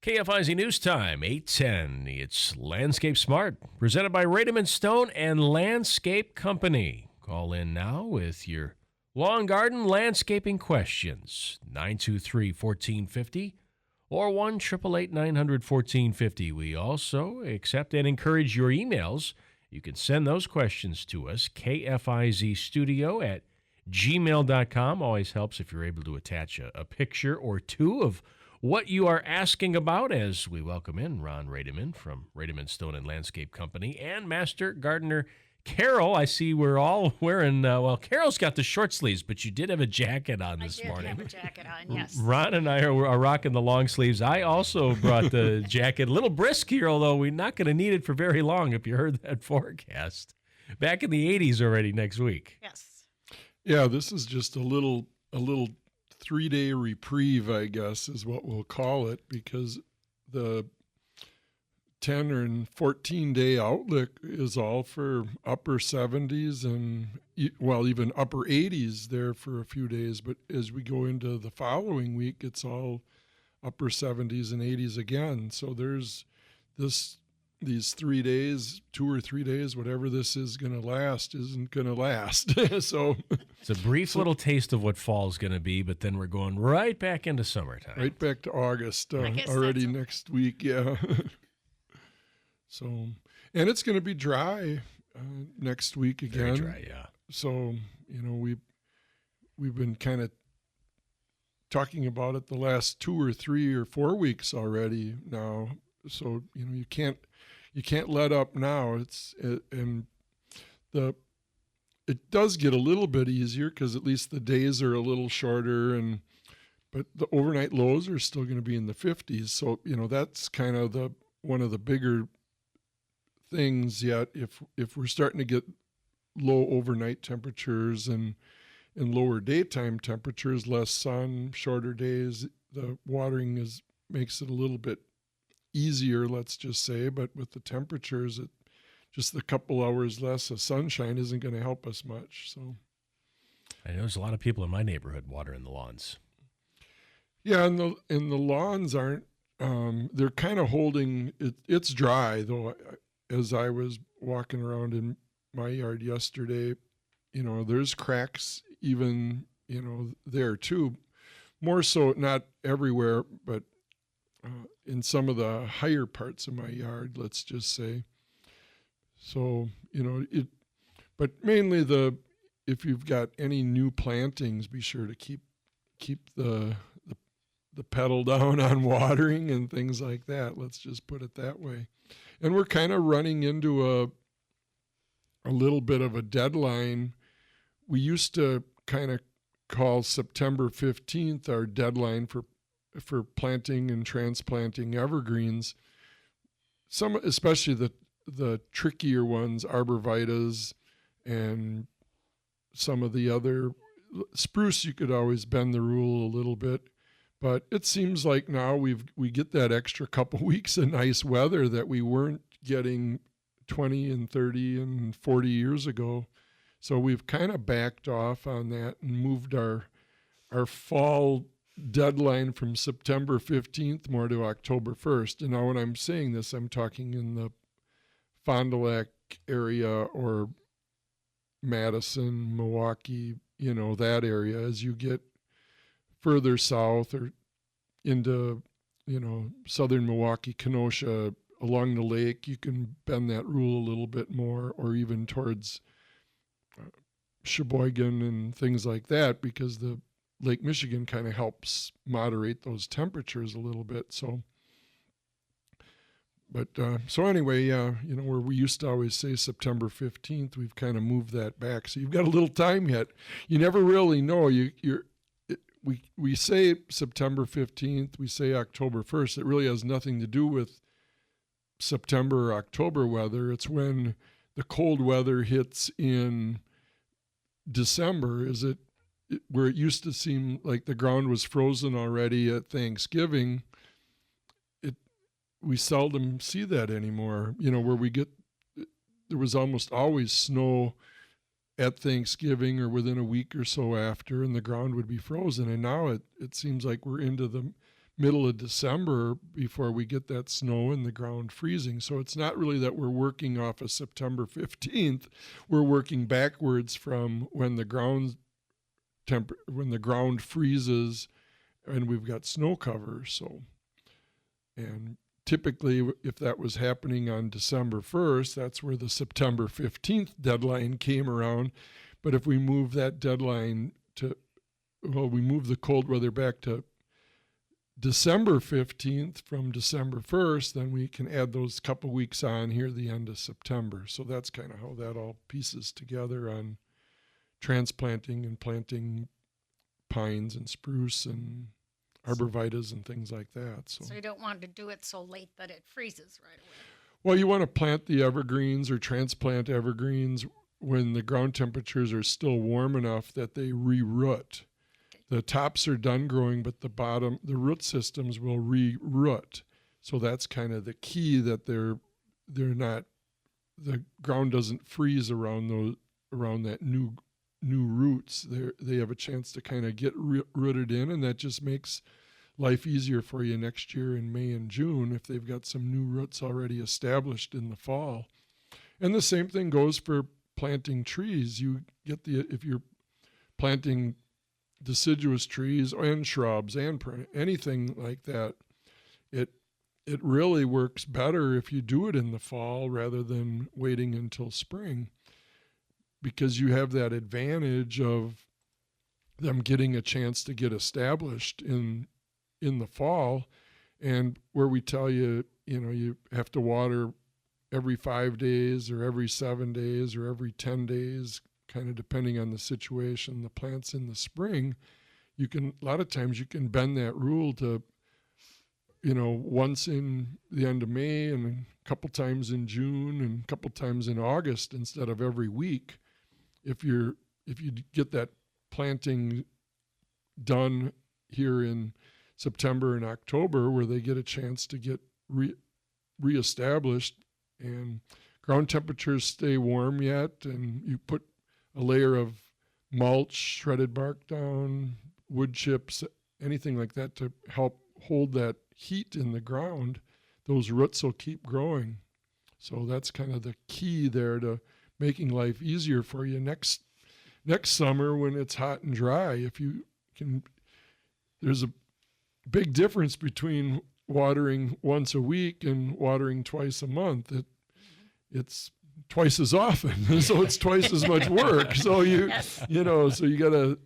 KFIZ News Time, 8:10. It's Landscape Smart, presented by Rademann Stone and Landscape Company. Call in now with your lawn garden landscaping questions, 923-1450 or 1-888-900-1450. We also accept and encourage your emails. You can send those questions to us, kfizstudio@gmail.com. Always helps if you're able to attach a picture or two of what you are asking about, as we welcome in Ron Rademann from Rademann Stone and Landscape Company and Master Gardener Carol. I see we're all wearing, Carol's got the short sleeves, but you did have a jacket on this morning. I did have a jacket on, yes. Ron and I are rocking the long sleeves. I also brought the jacket. A little brisk here, although we're not going to need it for very long if you heard that forecast. Back in the 80s already next week. Yes. Yeah, this is just a little 3-day reprieve, I guess, is what we'll call it, because the 10 and 14-day outlook is all for upper 70s and, even upper 80s there for a few days. But as we go into the following week, it's all upper 70s and 80s again. So there's these 3 days, 2 or 3 days, whatever this is going to last, isn't going to last. So it's a brief little taste of what fall's going to be, but then we're going right back into summertime. Right back to August already next week, yeah. So, and it's going to be dry next week again. Very dry, yeah. So, we've been kind of talking about it the last 2 or 3 or 4 weeks already now. So, you can't let up now. It does get a little bit easier because at least the days are a little shorter, but the overnight lows are still going to be in the 50s. So, that's kind of one of the bigger things yet. If we're starting to get low overnight temperatures and lower daytime temperatures, less sun, shorter days, the watering makes it a little bit easier, let's just say. But with the temperatures, just a couple hours less of sunshine isn't going to help us much. So I know there's a lot of people in my neighborhood watering the lawns. Yeah, and the lawns aren't. They're kind of holding it. It's dry though. As I was walking around in my yard yesterday, there's cracks even, there too. More so, not everywhere, but in some of the higher parts of my yard, let's just say. So, but mainly if you've got any new plantings, be sure to keep the pedal down on watering and things like that. Let's just put it that way. And we're kind of running into a little bit of a deadline. We used to kind of call September 15th our deadline for planting and transplanting evergreens. Some, especially the trickier ones, arborvitaes and some of the other spruce, you could always bend the rule a little bit. But it seems like now we get that extra couple weeks of nice weather that we weren't getting 20 and 30 and 40 years ago. So we've kind of backed off on that and moved our fall deadline from September 15th more to October 1st. And now when I'm saying this, I'm talking in the Fond du Lac area or Madison, Milwaukee, that area. As you get further south or into, southern Milwaukee, Kenosha, along the lake, you can bend that rule a little bit more, or even towards Sheboygan and things like that, because the Lake Michigan kind of helps moderate those temperatures a little bit. So, so anyway, where we used to always say September 15th, we've kind of moved that back. So you've got a little time yet. You never really know. We say September 15th, we say October 1st. It really has nothing to do with September or October weather. It's when the cold weather hits in December. Where it used to seem like the ground was frozen already at Thanksgiving, we seldom see that anymore. Where there was almost always snow at Thanksgiving or within a week or so after, and the ground would be frozen. And now it seems like we're into the middle of December before we get that snow and the ground freezing. So it's not really that we're working off of September 15th. We're working backwards from when the ground freezes and we've got snow cover. So, and typically if that was happening on December 1st, that's where the September 15th deadline came around. But if we move that deadline we move the cold weather back to December 15th from December 1st, then we can add those couple weeks on here the end of September. So that's kind of how that all pieces together on transplanting and planting pines and spruce and arborvitaes and things like that. So you don't want to do it so late that it freezes right away. Well, you want to plant the evergreens or transplant evergreens when the ground temperatures are still warm enough that they re-root. The tops are done growing, but the root systems will re-root. So that's kind of the key, that the ground doesn't freeze around that new roots. They have a chance to kind of get rooted in, and that just makes life easier for you next year in May and June if they've got some new roots already established in the fall. And the same thing goes for planting trees. If you're planting deciduous trees and shrubs and anything like that, it really works better if you do it in the fall rather than waiting until spring, because you have that advantage of them getting a chance to get established in the fall. And where we tell you, you have to water every 5 days or every 7 days or every 10 days, kind of depending on the situation, the plants in the spring, a lot of times you can bend that rule to, once in the end of May and a couple times in June and a couple times in August instead of every week. If you get that planting done here in September and October, where they get a chance to get reestablished and ground temperatures stay warm yet, and you put a layer of mulch, shredded bark down, wood chips, anything like that to help hold that heat in the ground, those roots will keep growing. So that's kind of the key there to making life easier for you next summer when it's hot and dry. If you can, there's a big difference between watering once a week and watering twice a month. It's twice as often, so it's twice as much work. So you gotta,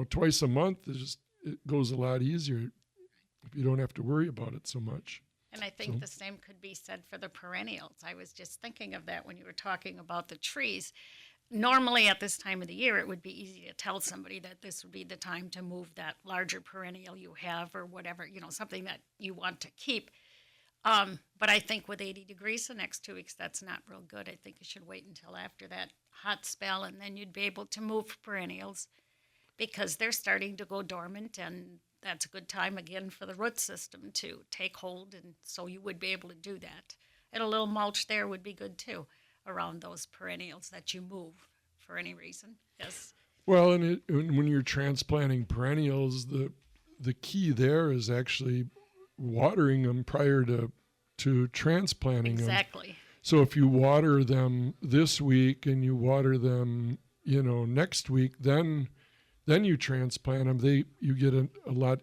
twice a month it goes a lot easier if you don't have to worry about it so much. And I think the same could be said for the perennials. I was just thinking of that when you were talking about the trees. Normally at this time of the year, it would be easy to tell somebody that this would be the time to move that larger perennial you have or whatever, something that you want to keep. But I think with 80 degrees the next 2 weeks, that's not real good. I think you should wait until after that hot spell, and then you'd be able to move perennials because they're starting to go dormant, and that's a good time again for the root system to take hold, and so you would be able to do that. And a little mulch there would be good too around those perennials that you move for any reason. Yes. Well, and when you're transplanting perennials, the key there is actually watering them prior to transplanting them. Exactly. So if you water them this week and you water them, next week, then you transplant them. You get a lot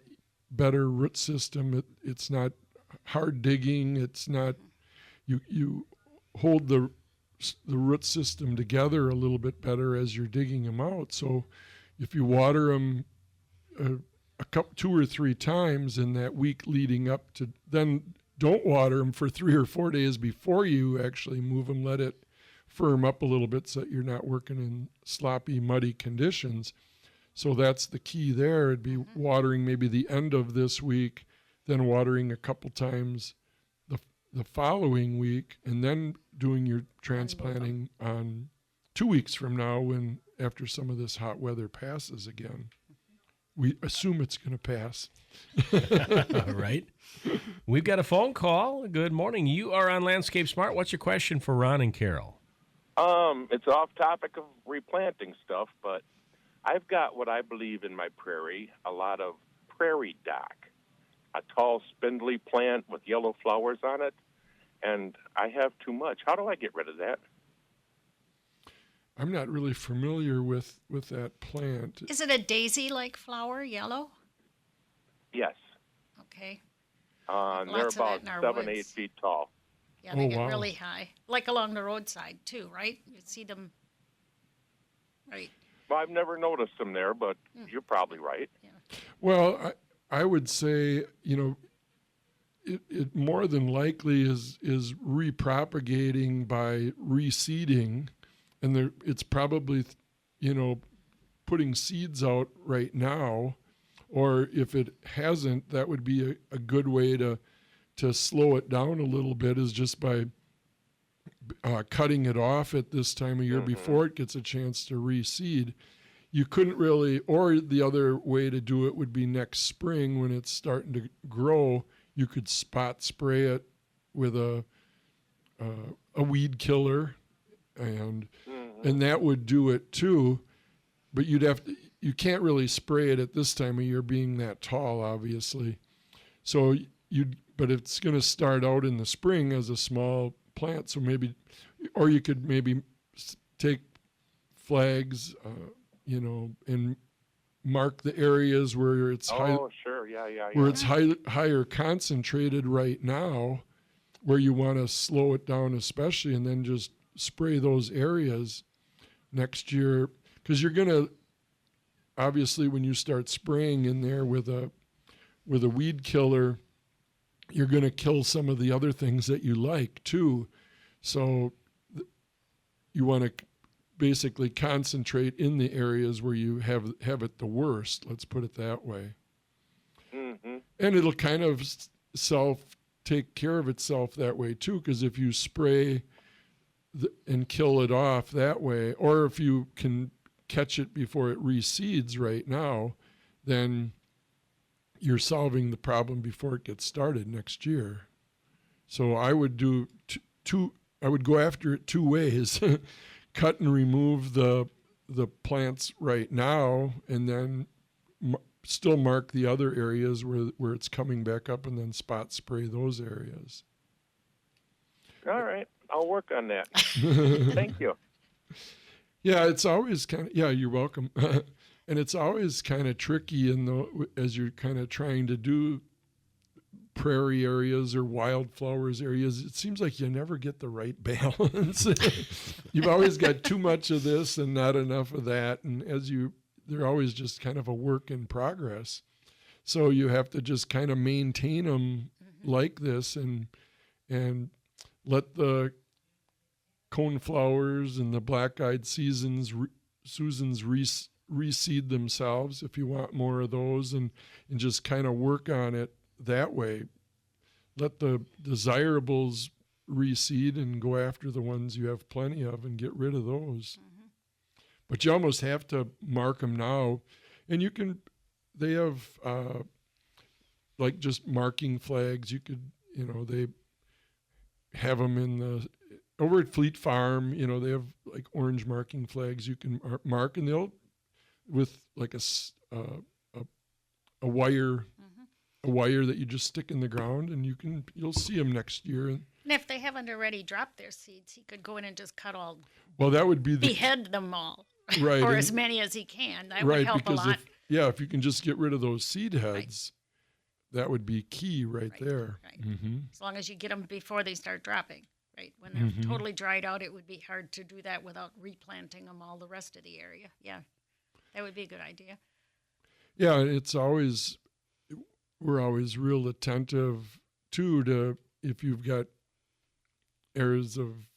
better root system. It's not hard digging. It's not, you hold the root system together a little bit better as you're digging them out. So if you water them a couple, 2 or 3 times in that week leading up to, then don't water them for 3 or 4 days before you actually move them. Let it firm up a little bit so that you're not working in sloppy, muddy conditions. So that's the key there. It'd be watering maybe the end of this week, then watering a couple times the following week, and then doing your transplanting on 2 weeks from now after some of this hot weather passes again. We assume it's going to pass. Right. We've got a phone call. Good morning. You are on Landscape Smart. What's your question for Ron and Carol? It's off topic of replanting stuff, but I've got what I believe in my prairie, a lot of prairie dock, a tall, spindly plant with yellow flowers on it, and I have too much. How do I get rid of that? I'm not really familiar with that plant. Is it a daisy-like flower, yellow? Yes. Okay. They're Lots of it about in our 7, woods. 8 feet tall. Yeah, they Oh, get wow. really high. Like along the roadside, too, right? You see them. Right. Well, I've never noticed them there, but you're probably right. Well, I would say, it more than likely is repropagating by reseeding, and it's probably, putting seeds out right now, or if it hasn't, that would be a good way to slow it down a little bit, is just by cutting it off at this time of year before it gets a chance to reseed. You couldn't really, or the other way to do it would be next spring when it's starting to grow. You could spot spray it with a weed killer, and that would do it too. But you can't really spray it at this time of year, being that tall, obviously. So but it's going to start out in the spring as a small plant. So maybe, or you could maybe take flags, and mark the areas where it's Sure, yeah. where it's higher concentrated right now, where you want to slow it down especially, and then just spray those areas next year, because you're going to, obviously when you start spraying in there with a weed killer, you're going to kill some of the other things that you like too. So you want to basically concentrate in the areas where you have it the worst. Let's put it that way. Mm-hmm. And it'll kind of take care of itself that way too, because if you spray and kill it off that way, or if you can catch it before it reseeds right now, then you're solving the problem before it gets started next year. So I would do I would go after it two ways. Cut and remove the plants right now, and then still mark the other areas where it's coming back up, and then spot spray those areas. All right. I'll work on that. Thank you. Yeah, it's always you're welcome. And it's always kind of tricky as you're kind of trying to do prairie areas or wildflowers areas. It seems like you never get the right balance. You've always got too much of this and not enough of that. And they're always just kind of a work in progress. So you have to just kind of maintain them like this, and let the coneflowers and the black-eyed Susans reseed themselves if you want more of those, and just kind of work on it that way. Let the desirables reseed and go after the ones you have plenty of and get rid of those. But you almost have to mark them now. And they have like just marking flags. You could, they have them over at Fleet Farm, they have like orange marking flags you can mark, and they'll, with like a wire, a wire that you just stick in the ground, and you'll see them next year. And if they haven't already dropped their seeds, he could go in and just cut all. Well, that would be behead them all, right? Or as many as he can. That would help a lot. If you can just get rid of those seed heads, that would be key right there. Right. Mm-hmm. As long as you get them before they start dropping. Right. When they're totally dried out, it would be hard to do that without replanting them all the rest of the area. Yeah, that would be a good idea. Yeah, we're always real attentive too to if you've got areas of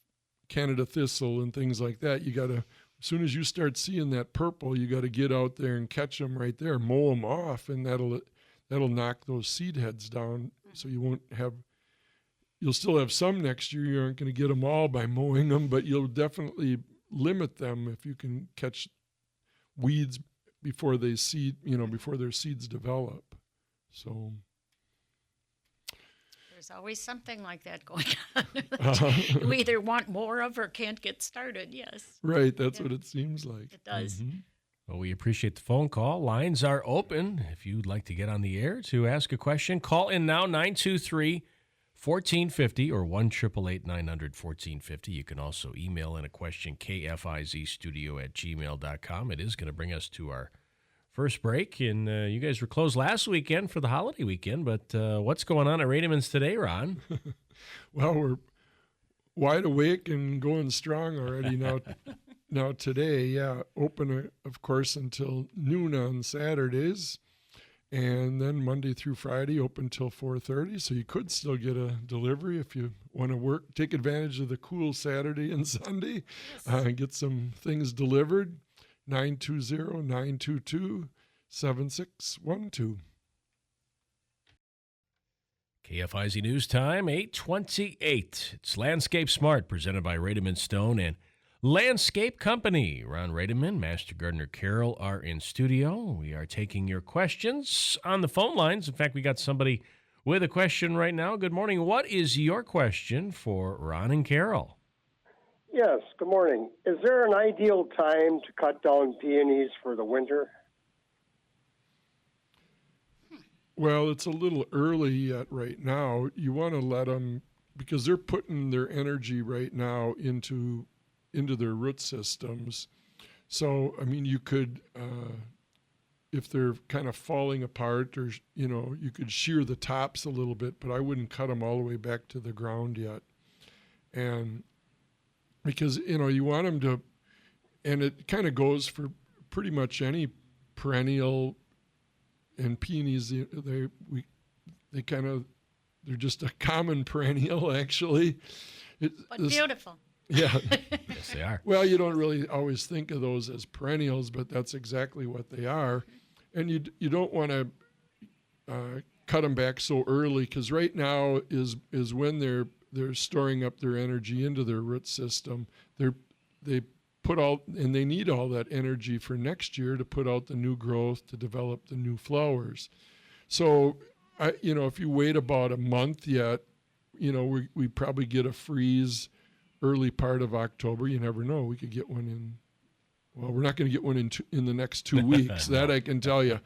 Canada thistle and things like that. You got to, as soon as you start seeing that purple, you got to get out there and catch them right there, mow them off, and that'll knock those seed heads down. So you'll still have some next year. You aren't going to get them all by mowing them, but you'll definitely limit them if you can catch weeds before they seed, before their seeds develop. So there's always something like that going on. We either want more of or can't get started. Yes. Right. That's what it seems like. It does. Well, we appreciate the phone call. Lines are open. If you'd like to get on the air to ask a question, call in now, 923-1450 or 1-888-900-1450. You can also email in a question, kfizstudio@gmail.com. It is going to bring us to our first break, and you guys were closed last weekend for the holiday weekend, but what's going on at Rademann's today, Ron? Well, we're wide awake and going strong already now. Now today, yeah, open, of course, until noon on Saturdays, and then Monday through Friday open till 4:30. So you could still get a delivery if you want to work, take advantage of the cool Saturday and Sunday, get some things delivered. 920-922-7612. KFIZ News Time, 8:28. It's Landscape Smart, presented by Rademann Stone and Landscape Company. Ron Rademann, Master Gardener Carol are in studio. We are taking your questions on the phone lines. In fact, we got somebody with a question right now. Good morning. What is your question for Ron and Carol? Yes, good morning. Is there an ideal time to cut down peonies for the winter? Well, it's a little early yet right now. You want to let them, because they're putting their energy right now into their root systems. So, I mean, you could, if they're kind of falling apart, or, you could shear the tops a little bit, but I wouldn't cut them all the way back to the ground yet. And because, you want them to, and it kind of goes for pretty much any perennial, and peonies, they're just a common perennial, actually. But beautiful. Yeah. Yes, they are. Well, you don't really always think of those as perennials, but that's exactly what they are. And you don't want to cut them back so early, because right now is when they're storing up their energy into their root system. They put out, and they need all that energy for next year to put out the new growth, to develop the new flowers. So, if you wait about a month yet, we probably get a freeze early part of October. You never know. We could get one in. Well, we're not going to get one in the next 2 weeks. That I can tell you.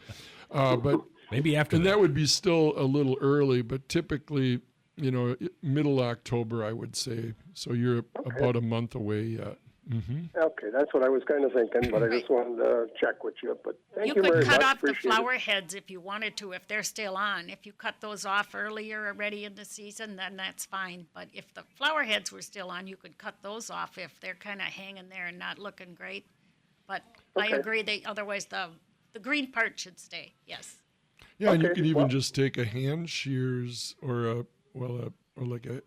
But maybe after. And that would be still a little early. But typically, middle October, I would say. So you're about a month away yet. Mm-hmm. Okay, that's what I was kind of thinking, but I just wanted to check with you. But thank you very much. You could cut off the Appreciate flower heads if you wanted to, if they're still on. If you cut those off earlier already in the season, then that's fine. But if the flower heads were still on, you could cut those off if they're kind of hanging there and not looking great. But I agree, otherwise the green part should stay, yes. Yeah, and you could even just take a hand shears or like a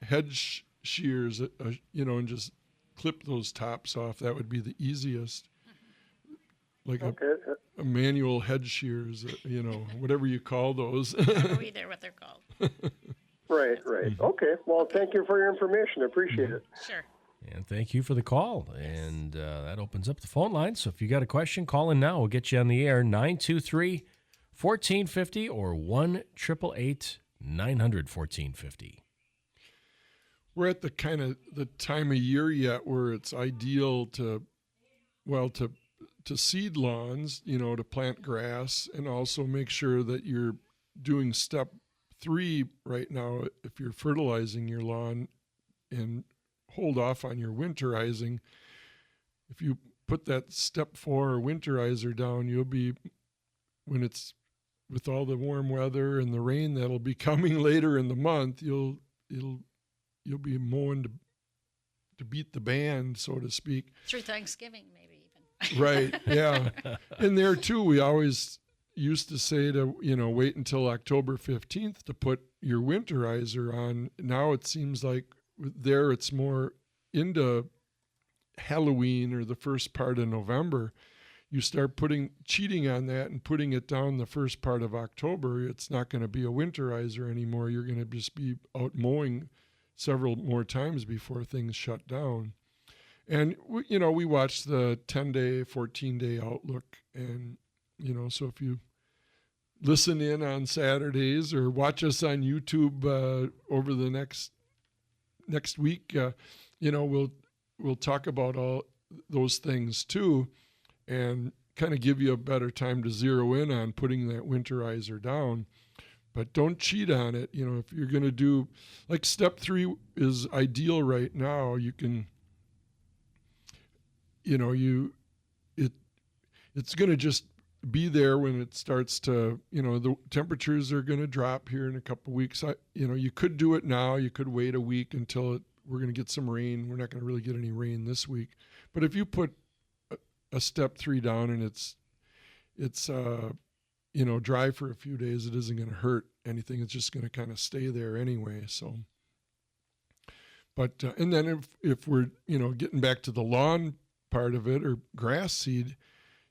head shears, and just clip those tops off. That would be the easiest. Like a manual head shears, whatever you call those. I don't know either what they're called. Right. Okay, well, thank you for your information. I appreciate it. Sure. And thank you for the call. And that opens up the phone line. So if you got a question, call in now. We'll get you on the air, 923-1450 or 1-888-900-1450. We're at the time of year yet where it's ideal to seed lawns, to plant grass, and also make sure that you're doing step 3 right now if you're fertilizing your lawn, and hold off on your winterizing. If you put that step 4 winterizer down, you'll be, when it's with all the warm weather and the rain that'll be coming later in the month, you'll be mowing to beat the band, so to speak. Through Thanksgiving, maybe even. Right, yeah. And there, too, we always used to say to, wait until October 15th to put your winterizer on. Now it seems like there it's more into Halloween or the first part of November. You start cheating on that and putting it down the first part of October, it's not going to be a winterizer anymore. You're going to just be out mowing several more times before things shut down. And, we watch the 10-day, 14-day outlook. And, so if you listen in on Saturdays or watch us on YouTube over the next week, we'll talk about all those things too. and kind of give you a better time to zero in on putting that winterizer down. But don't cheat on it. You know, if you're going to do, like step 3 is ideal right now. You can, you know, it's going to just be there when it starts to, you know, the temperatures are going to drop here in a couple of weeks. You know, you could do it now. You could wait a week until we're going to get some rain. We're not going to really get any rain this week. But if you put a step 3 down and it's you know, dry for a few days, it isn't going to hurt anything. It's just going to kind of stay there anyway. So, but and then if we're, you know, getting back to the lawn part of it or grass seed,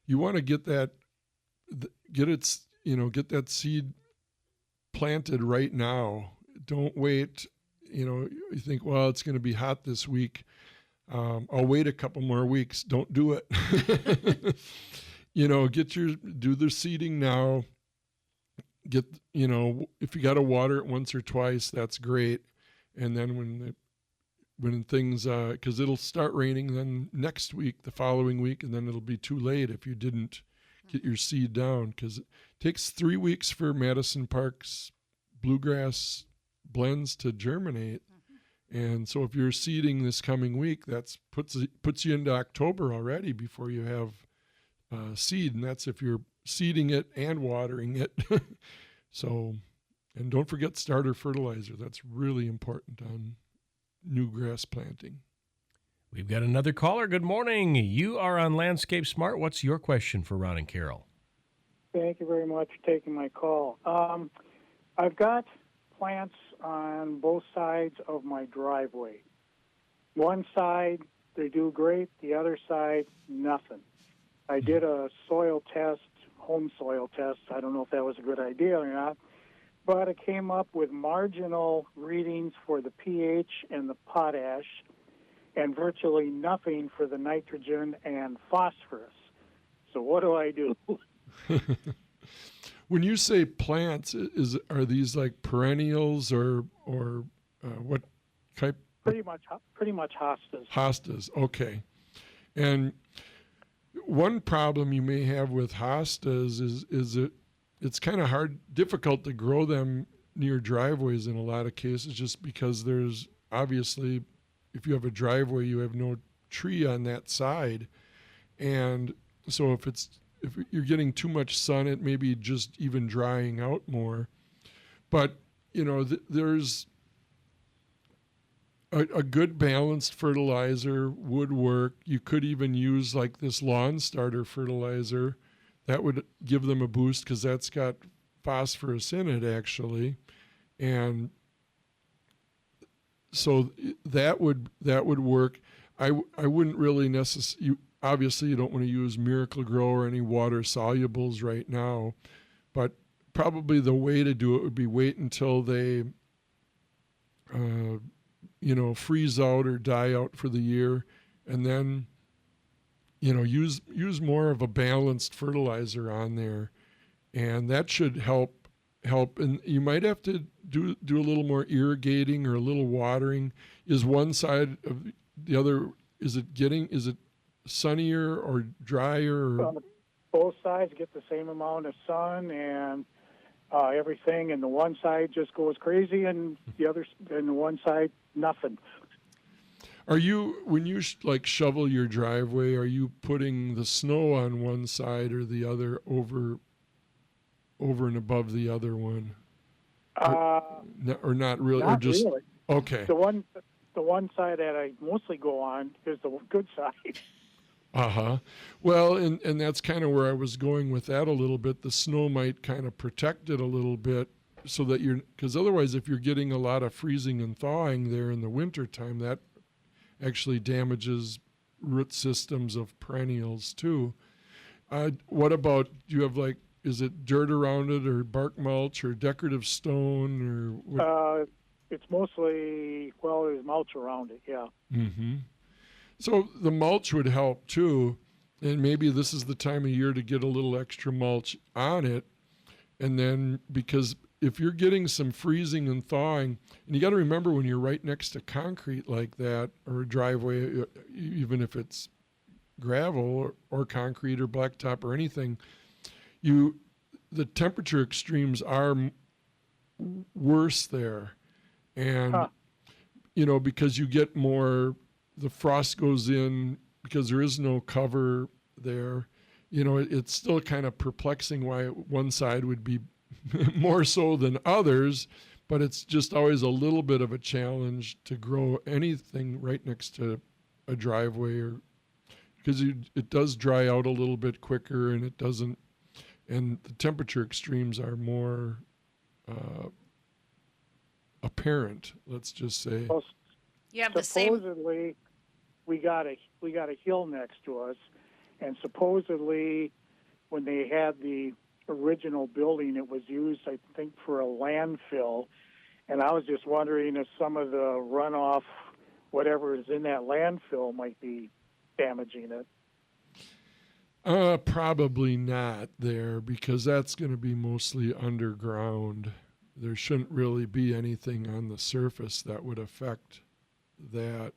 you want to get that seed planted right now. Don't wait. You know, you think, well, it's going to be hot this week. I'll wait a couple more weeks. Don't do it. You know, do the seeding now. You know, if you got to water it once or twice, that's great. And then when things, because it'll start raining then next week, the following week, and then it'll be too late if you didn't get your seed down, because it takes 3 weeks for Madison Park's bluegrass blends to germinate. And so if you're seeding this coming week, that's puts you into October already before you have seed, and that's if you're seeding it and watering it. So, and don't forget starter fertilizer. That's really important on new grass planting. We've got another caller. Good morning. You are on Landscape Smart. What's your question for Ron and Carol? Thank you very much for taking my call. I've got plants on both sides of my driveway. One side, they do great. The other side, nothing. I did a soil test, home soil test. I don't know if that was a good idea or not, but it came up with marginal readings for the pH and the potash and virtually nothing for the nitrogen and phosphorus. So what do I do? When you say plants, are these like perennials or what type? Pretty much hostas. Hostas, okay. And one problem you may have with hostas is it's kind of difficult to grow them near driveways in a lot of cases, just because there's obviously, if you have a driveway, you have no tree on that side. And so if you're getting too much sun, it may be just even drying out more. But, you know, there's a good balanced fertilizer would work. You could even use like this lawn starter fertilizer. That would give them a boost because that's got phosphorus in it actually. And so that would work. I wouldn't really necessarily, obviously you don't want to use Miracle Grow or any water solubles right now, but probably the way to do it would be wait until they freeze out or die out for the year, and then, you know, use more of a balanced fertilizer on there, and that should help. And you might have to do a little more irrigating or a little watering. Is one side of the other? Is it sunnier or drier? Or? Both sides get the same amount of sun and everything, and the one side just goes crazy, and the one side nothing. Are you, when you shovel your driveway, are you putting the snow on one side or the other over and above the other one? Or not really? Not or just really. Okay. The one side that I mostly go on is the good side. Uh-huh. Well, and that's kind of where I was going with that a little bit. The snow might kind of protect it a little bit so that because otherwise if you're getting a lot of freezing and thawing there in the wintertime, that actually damages root systems of perennials too. What about, do you have is it dirt around it or bark mulch or decorative stone or what? It's mostly, there's mulch around it, yeah. Mm-hmm. So the mulch would help too, and maybe this is the time of year to get a little extra mulch on it. And then, because if you're getting some freezing and thawing, and you got to remember when you're right next to concrete like that or a driveway, even if it's gravel or concrete or blacktop or anything, the temperature extremes are worse there. And, because you get more, the frost goes in because there is no cover there. It's still kind of perplexing why one side would be more so than others, but it's just always a little bit of a challenge to grow anything right next to a driveway, or because it does dry out a little bit quicker, and and the temperature extremes are more apparent. Let's just say. Well, You have the same. supposedly, we got a hill next to us, and supposedly, when they had the original building, it was used, I think, for a landfill. And I was just wondering if some of the runoff, whatever is in that landfill, might be damaging it. Probably not there, because that's going to be mostly underground. There shouldn't really be anything on the surface that would affect that.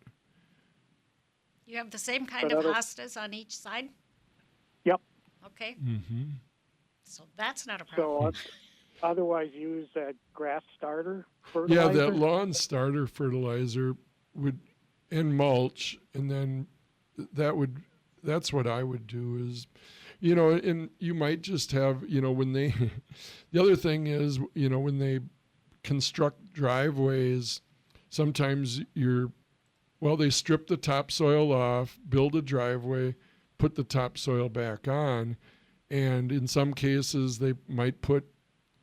You have the same kind But of other- hostas on each side? Yep. Okay. Mm-hmm. So that's not a problem. So otherwise use that grass starter Yeah, fertilizer? that lawn starter fertilizer and mulch, and then that's what I would do is, and you might just have, when they, the other thing is, when they construct driveways, sometimes they strip the topsoil off, build a driveway, put the topsoil back on, and in some cases they might put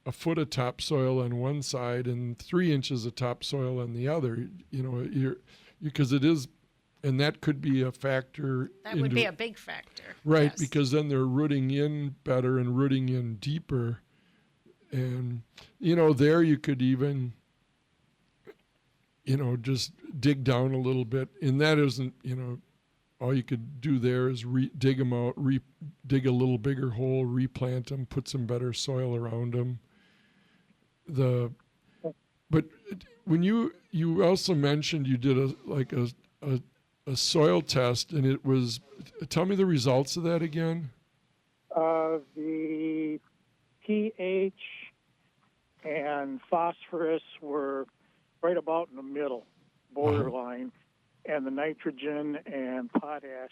a foot of topsoil on one side and 3 inches of topsoil on the other, because it is, and that could be a factor. That would be a big factor. Right, yes. because then they're rooting in better and rooting in deeper. And, there you could even, just dig down a little bit. And that isn't, all you could do there is dig them out, dig a little bigger hole, replant them, put some better soil around them. But when you also mentioned you did a soil test, and it was, tell me the results of that again. The pH and phosphorus were right about in the middle, borderline, and the nitrogen and potash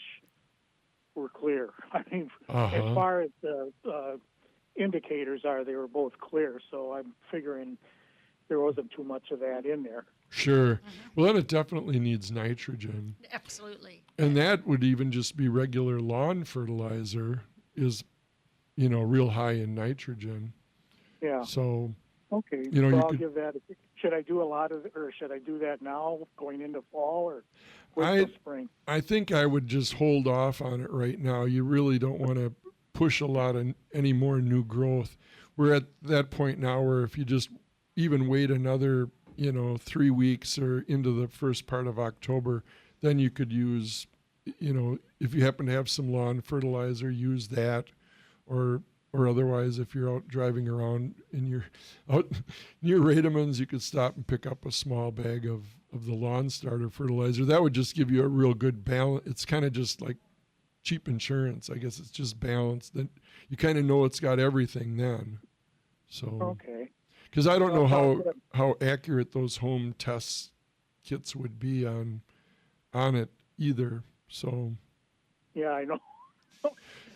were clear. I mean, as far as the indicators are, they were both clear, so I'm figuring there wasn't too much of that in there. Sure. Well, then it definitely needs nitrogen. Absolutely. And that would even just be regular lawn fertilizer is, real high in nitrogen. Yeah. So, Okay. You know, so you I'll could- give that. Should I do a lot of, or should I do that now, going into fall, or wait I- till spring? I think I would just hold off on it right now. You really don't want to push a lot of any more new growth. We're at that point now where if you just even wait another, 3 weeks or into the first part of October, then you could use, if you happen to have some lawn fertilizer, use that, or otherwise, if you're out driving around and you're out near Rademann's, you could stop and pick up a small bag of the lawn starter fertilizer. That would just give you a real good balance. It's kind of just like cheap insurance. I guess it's just balanced. Then you kind of know it's got everything then. So, Okay. because I don't know Well, how accurate those home test kits would be on it either. So, Yeah, I know.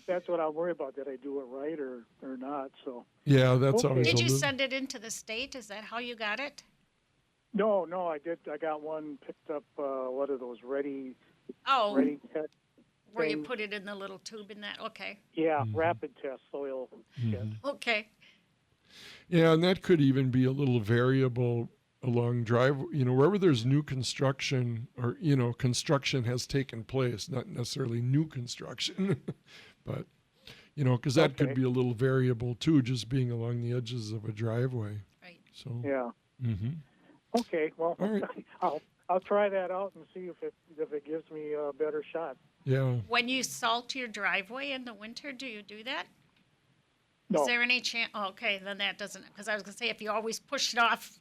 That's what I'm worried about. Did I do it right or not? So yeah, that's Okay. always Did a you little. send it into the state? Is that how you got it? no, I did. I got one picked up. What are those ready Oh, test? where you thing. put it in the little tube in that? Okay. Yeah, rapid test soil kit. Okay. Yeah, and that could even be a little variable along drive, wherever there's new construction or, construction has taken place, not necessarily new construction, but, because that could Okay. be a little variable too, just being along the edges of a driveway. Right. So, Yeah. mhm. Okay. Well, All right. I'll try that out and see if it gives me a better shot. Yeah. When you salt your driveway in the winter, do you do that? No. Is there any chance? Oh, okay, then that doesn't. Because I was gonna say if you always push it off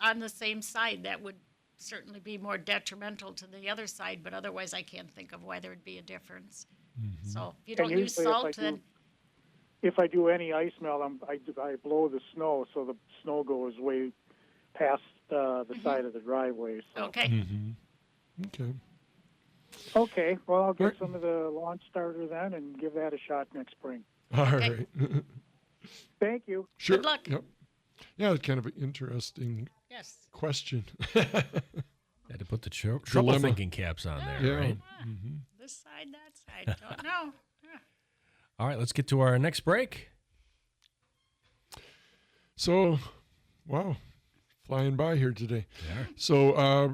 on the same side, that would certainly be more detrimental to the other side, but otherwise I can't think of why there would be a difference. So if you don't use usually salt, then if I do any ice melt, I blow the snow, so the snow goes way past the side of the driveway. So. okay. Okay. Okay, well, I'll get Right. some of the lawn starter then and give that a shot next spring. All Okay. right. Thank you. Sure. Good luck. Yep. Yeah, it's kind of an interesting Yes. question. Had to put the trouble Dilemma. thinking caps on there, Yeah. right? This side, that side. Don't know. Yeah. All right, let's get to our next break. So, wow, flying by here today. Yeah. So,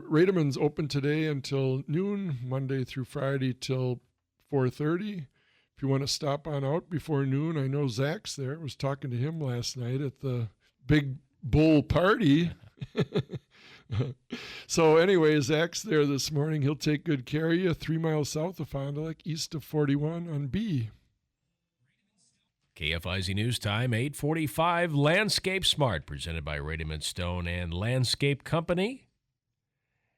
Rademann's open today until noon, Monday through Friday till 4:30. If you want to stop on out before noon, I know Zach's there. I was talking to him last night at the Big Bull party. So anyway, Zach's there this morning. He'll take good care of you. 3 miles south of Fond du Lac, east of 41 on B. KFIZ News Time, 8:45. Landscape Smart, presented by Rademann Stone and Landscape Company.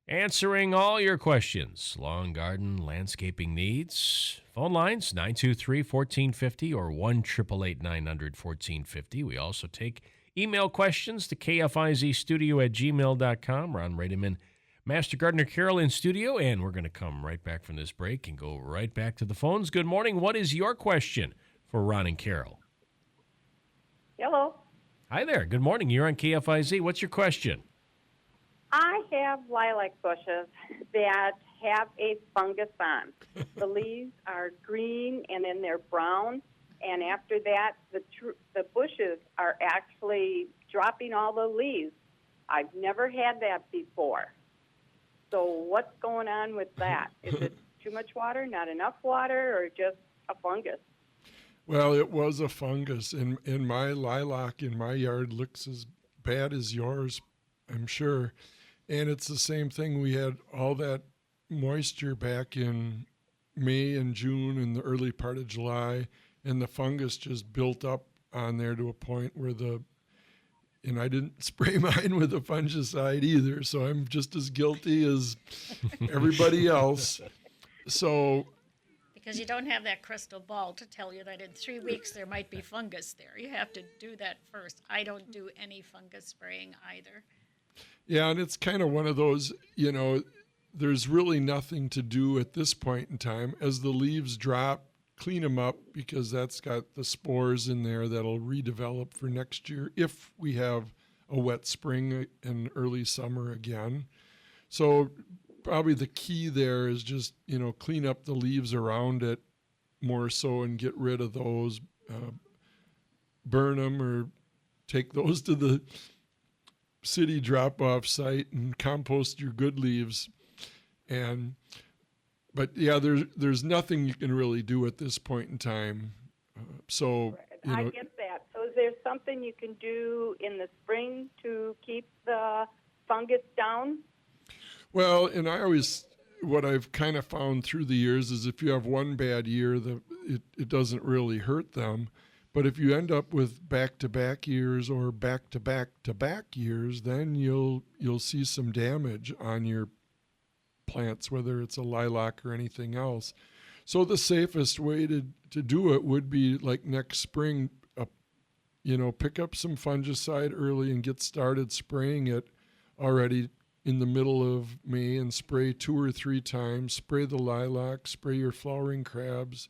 Answering all your questions. Lawn, garden, landscaping needs. Phone lines, 923-1450 or 1-888-900-1450. We also take email questions to kfizstudio@gmail.com. Ron Rademann, Master Gardener Carol in studio, and we're going to come right back from this break and go right back to the phones. Good morning. What is your question for Ron and Carol? Hello. Hi there. Good morning. You're on KFIZ. What's your question? I have lilac bushes that have a fungus on. The leaves are green and then they're brown, and after that, the bushes are actually dropping all the leaves. I've never had that before. So what's going on with that? Is it too much water, not enough water, or just a fungus? Well, it was a fungus, and my lilac in my yard looks as bad as yours, I'm sure. And it's the same thing. We had all that moisture back in May and June and the early part of July, and the fungus just built up on there to a point where and I didn't spray mine with a fungicide either, so I'm just as guilty as everybody else. So Because you don't have that crystal ball to tell you that in 3 weeks there might be fungus there. You have to do that first. I don't do any fungus spraying either. yeah, and it's kind of one of those, there's really nothing to do at this point in time. As the leaves drop, clean them up, because that's got the spores in there that'll redevelop for next year if we have a wet spring and early summer again. So probably the key there is just, clean up the leaves around it more so and get rid of those, burn them or take those to the city drop-off site and compost your good leaves. But yeah, there's nothing you can really do at this point in time. I get that. So is there something you can do in the spring to keep the fungus down? Well, and what I've kind of found through the years is if you have one bad year, it doesn't really hurt them. But if you end up with back-to-back years or back-to-back-to-back years, then you'll see some damage on your plants, whether it's a lilac or anything else. So the safest way to do it would be like next spring, pick up some fungicide early and get started spraying it already in the middle of May and spray 2 or 3 times. Spray the lilac, spray your flowering crabs,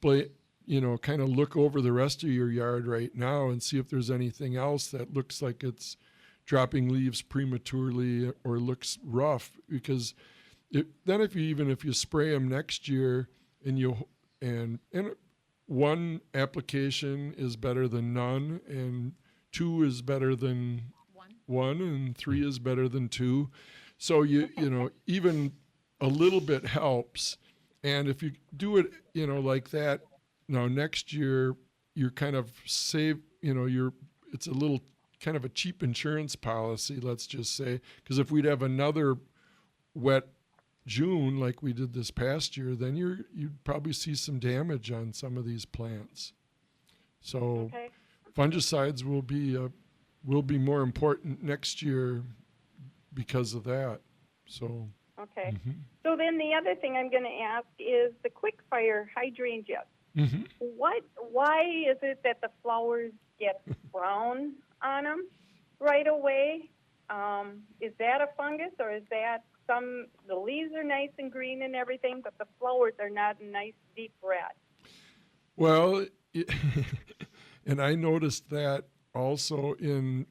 kind of look over the rest of your yard right now and see if there's anything else that looks like it's dropping leaves prematurely or looks rough, because then if you spray them next year and one application is better than none, and 2 is better than one, and 3 is better than 2. So even a little bit helps. And if you do it, like that, now next year you're kind of it's a little kind of a cheap insurance policy, let's just say, because if we'd have another wet June like we did this past year, then you'd probably see some damage on some of these plants. So fungicides will be more important next year because of that. So, Okay. So then the other thing I'm going to ask is the quick fire hydrangeas. Why is it that the flowers get brown on them right away? Is that a fungus, or is that the leaves are nice and green and everything, but the flowers are not a nice deep red? well, and I noticed that also in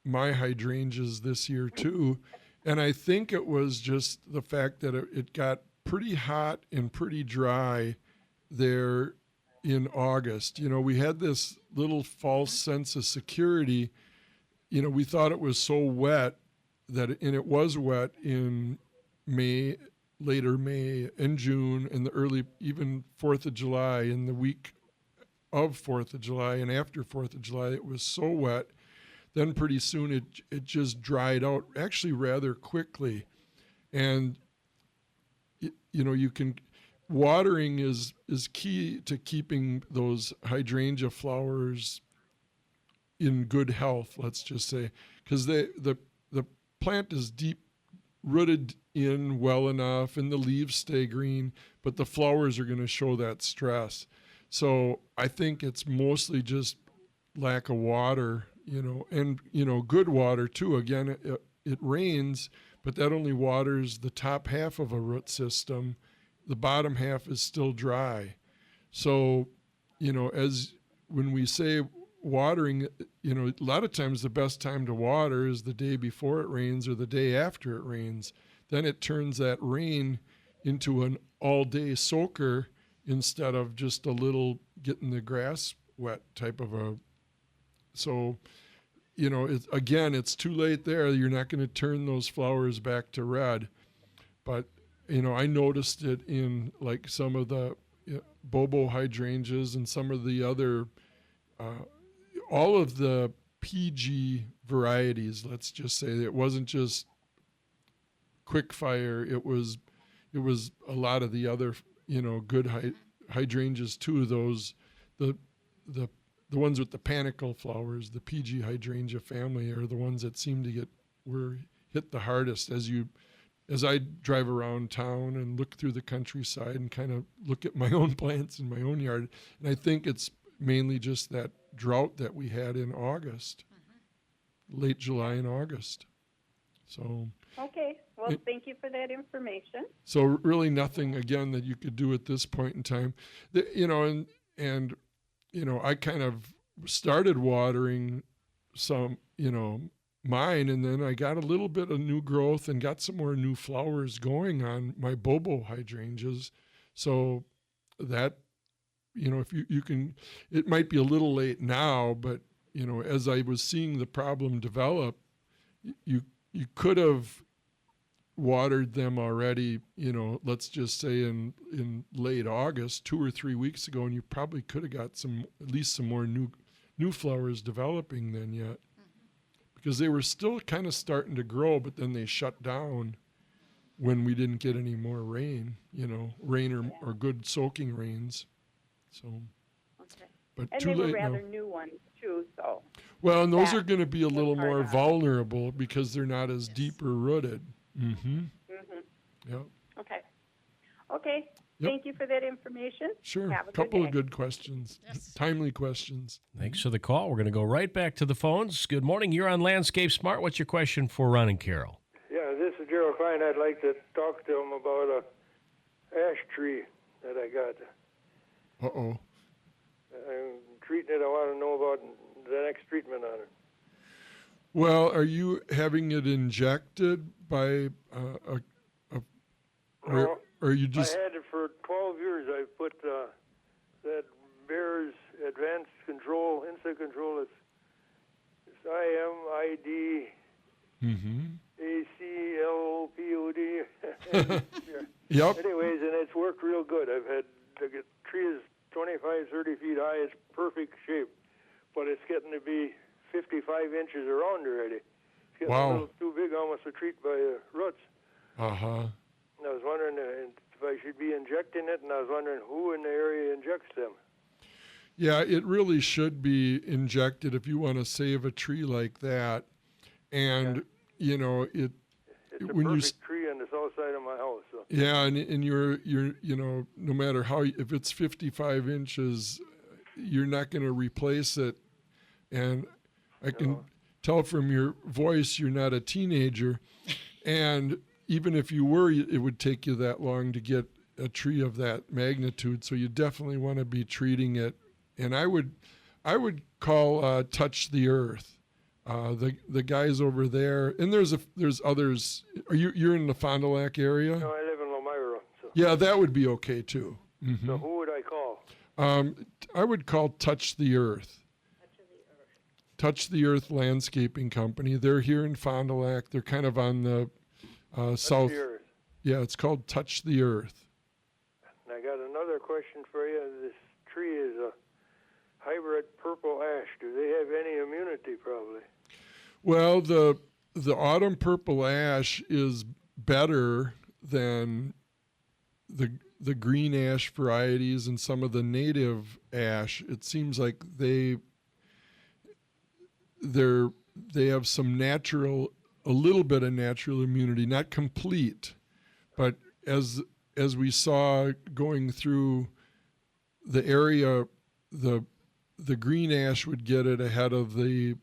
my hydrangeas this year too. And I think it was just the fact that it got pretty hot and pretty dry there in August. You know, we had this little false sense of security. You know, we thought it was so wet and it was wet in May, later May and June, and the early, even 4th of July, in the week of 4th of July and after 4th of July, it was so wet. Then pretty soon it just dried out, actually rather quickly. And, you know, watering is key to keeping those hydrangea flowers in good health, let's just say, because the plant is deep rooted in well enough and the leaves stay green, but the flowers are going to show that stress. So I think it's mostly just lack of water, you know, and, you know, good water too. Again, it rains, but that only waters the top half of a root system. The bottom half is still dry. So, you know, when we say watering, you know, a lot of times the best time to water is the day before it rains or the day after it rains. Then it turns that rain into an all-day soaker instead of just a little getting the grass wet type of a. So, you know, it's too late there. You're not going to turn those flowers back to red. But, you know, I noticed it in like some of the Bobo hydrangeas and some of the other, all of the PG varieties, let's just say. It wasn't just quick fire. It was a lot of the other, you know, good hydrangeas too. Those, the ones with the panicle flowers, the PG hydrangea family, are the ones that seem to were hit the hardest as I drive around town and look through the countryside and kind of look at my own plants in my own yard. And I think it's mainly just that drought that we had in August, late July and August. So. Okay. Well, thank you for that information. So really nothing, again, that you could do at this point in time. You know, and you know, I kind of started watering some, you know, mine, and then I got a little bit of new growth and got some more new flowers going on my Bobo hydrangeas. So that, you know, if you can, it might be a little late now, but, you know, as I was seeing the problem develop, you could have watered them already, you know, let's just say in late August, 2 or 3 weeks ago, and you probably could have got at least some more new flowers developing then yet, because they were still kind of starting to grow, but then they shut down when we didn't get any more rain, you know, or good soaking rains. So, okay. But and too they were late rather now. new ones too, so. Well, and those that are going to be a little hard more on. vulnerable because they're not as deep or rooted. Yep. Okay. Okay. Yep. Thank you for that information. Sure. Have a Couple good of day. good questions. Yes. Timely questions. Thanks for the call. We're going to go right back to the phones. Good morning. You're on Landscape Smart. What's your question for Ron and Carol? Yeah, this is Gerald Klein. I'd like to talk to him about a ash tree that I got. Uh-oh. I'm treating it. I want to know about the next treatment on it. Well, are you having it injected by or you just... I had it for 12 years. I put that Bayer's Advanced Control, Insect Control. It's IMID ACLOPOD. Yep. Anyways, and it's worked real good. The tree is 25, 30 feet high. It's perfect shape, but it's getting to be 55 inches around already. It's getting a little too big almost to treat by roots. Uh-huh. And I was wondering if I should be injecting it, and I was wondering who in the area injects them. Yeah, it really should be injected if you want to save a tree like that. And, you know, It's a when you perfect tree on the south side of my house. So. yeah, and you're no matter how, if it's 55 inches, you're not going to replace it. And I can tell from your voice you're not a teenager, and even if you were, it would take you that long to get a tree of that magnitude. So you definitely want to be treating it. And I would call Touch the Earth. The guys over there, and there's others. You're in the Fond du Lac area? No, I live in Elmira. So. Yeah, that would be okay too. Mm-hmm. So who would I call? I would call Touch the Earth. Touch the Earth Landscaping Company. They're here in Fond du Lac. They're kind of on the south. The Earth. Yeah, it's called Touch the Earth. And I got another question for you. This tree is a hybrid purple ash. Do they have any immunity, probably? Well, the autumn purple ash is better than the green ash varieties and some of the native ash. It seems like they have some natural, a little bit of natural immunity, not complete, but as we saw going through the area, the green ash would get it ahead of the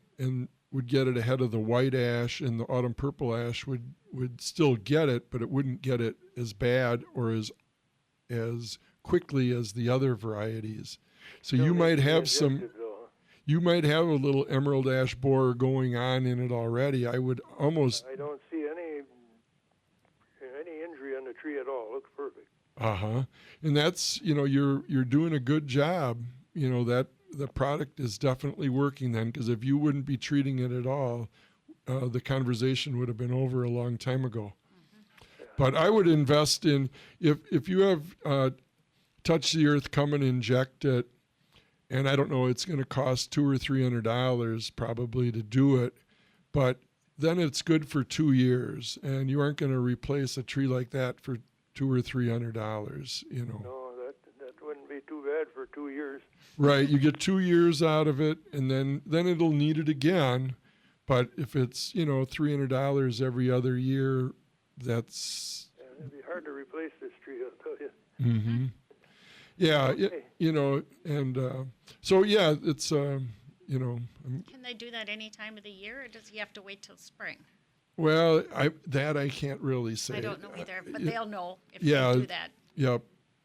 white ash, and the autumn purple ash would still get it, but it wouldn't get it as bad or as quickly as the other varieties. So you might have you might have a little emerald ash borer going on in it already. I don't see any injury on the tree at all. It looks perfect. And that's, you're doing a good job. That the product is definitely working then, because if you wouldn't be treating it at all, the conversation would have been over a long time ago. But I would invest in, if you have Touch the Earth, come and inject it, and I don't know, it's going to cost $200 or $300 probably to do it, but then it's good for 2 years, and you aren't going to replace a tree like that for $200 or $300. No, that wouldn't be too bad for 2 years. Right, you get 2 years out of it, and then it'll need it again. But if it's $300 every other year, that's it'd be hard to replace this tree, I'll tell you. Mm-hmm. Yeah, okay. So yeah, it's Can they do that any time of the year, or does he have to wait till spring? Well, I can't really say. I don't know either, but they'll know if they do that. Yep.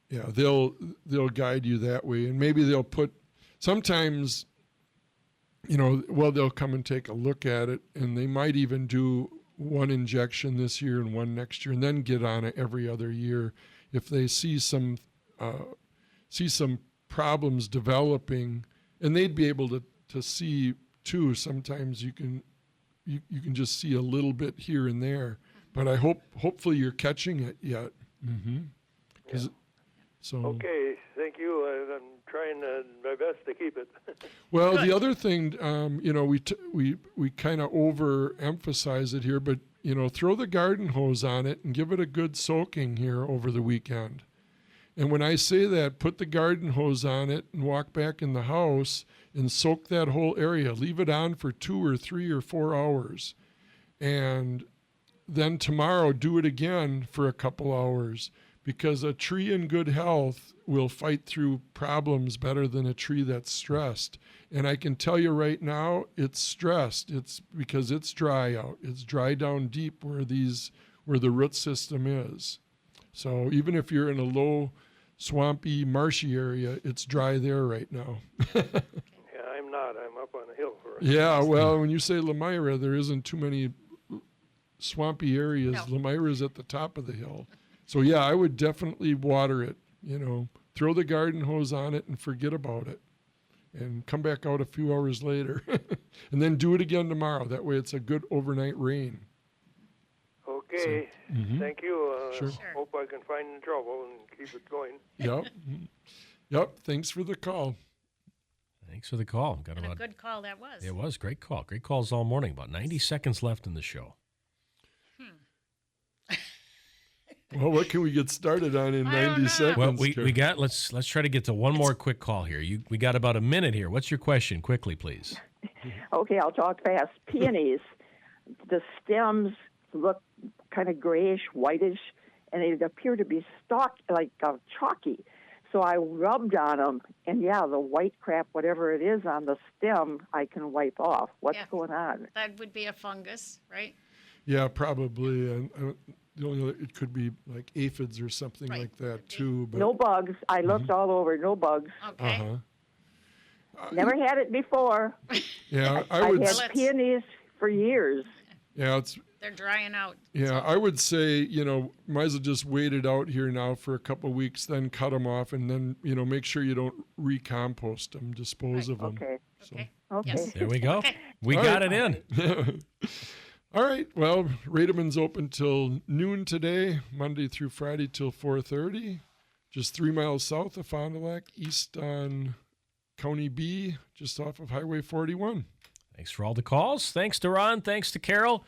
Yeah, they'll guide you that way, and maybe they'll put sometimes, they'll come and take a look at it, and they might even do one injection this year and one next year, and then get on it every other year if they see some problems developing, and they'd be able to see too. Sometimes you can just see a little bit here and there, but hopefully you're catching it yet. Mm-hmm. Yeah. So okay, thank you. I'm trying my best to keep it. Well, the other thing, we kind of overemphasize it here, but throw the garden hose on it and give it a good soaking here over the weekend. And when I say that, put the garden hose on it and walk back in the house and soak that whole area. Leave it on for 2 or 3 or 4 hours. And then tomorrow do it again for a couple hours, because a tree in good health will fight through problems better than a tree that's stressed. And I can tell you right now, it's stressed. It's because it's dry out. It's dry down deep where the root system is. So even if you're in a low, swampy, marshy area, it's dry there right now. Yeah, I'm not. I'm up on a hill for it. Yeah, well, when you say Lemira, there isn't too many swampy areas. No. Lemira's at the top of the hill. So yeah, I would definitely water it, throw the garden hose on it and forget about it. And come back out a few hours later. And then do it again tomorrow. That way it's a good overnight rain. Okay, Thank you. Sure. Hope I can find the trouble and keep it going. Yep. Yep. Thanks for the call. Thanks for the call. And a good call that was. It was. Great call. Great calls all morning. About 90 seconds left in the show. Well, what can we get started on in 90 seconds? Well, we got, let's try to get to one more quick call here. We got about a minute here. What's your question? Quickly, please. Okay, I'll talk fast. Peonies, the stems look kind of grayish, whitish, and they appear to be chalky. So I rubbed on them, and the white crap, whatever it is on the stem, I can wipe off. What's going on? That would be a fungus, right? Yeah, probably. And the only other, it could be like aphids or something like that too. But no bugs. I looked all over. No bugs. Okay. Never had it before. Yeah, I would. I've had peonies for years. Yeah, they're drying out. Yeah, I would say, might as well just wait it out here now for a couple of weeks, then cut them off, and then, make sure you don't recompost them, dispose of them. Okay. So. Okay. Yes. There we go. Okay. We got it in. All right. Well, Rademann's open till noon today, Monday through Friday till 4:30. Just 3 miles south of Fond du Lac, east on County B, just off of Highway 41. Thanks for all the calls. Thanks to Ron. Thanks to Carol.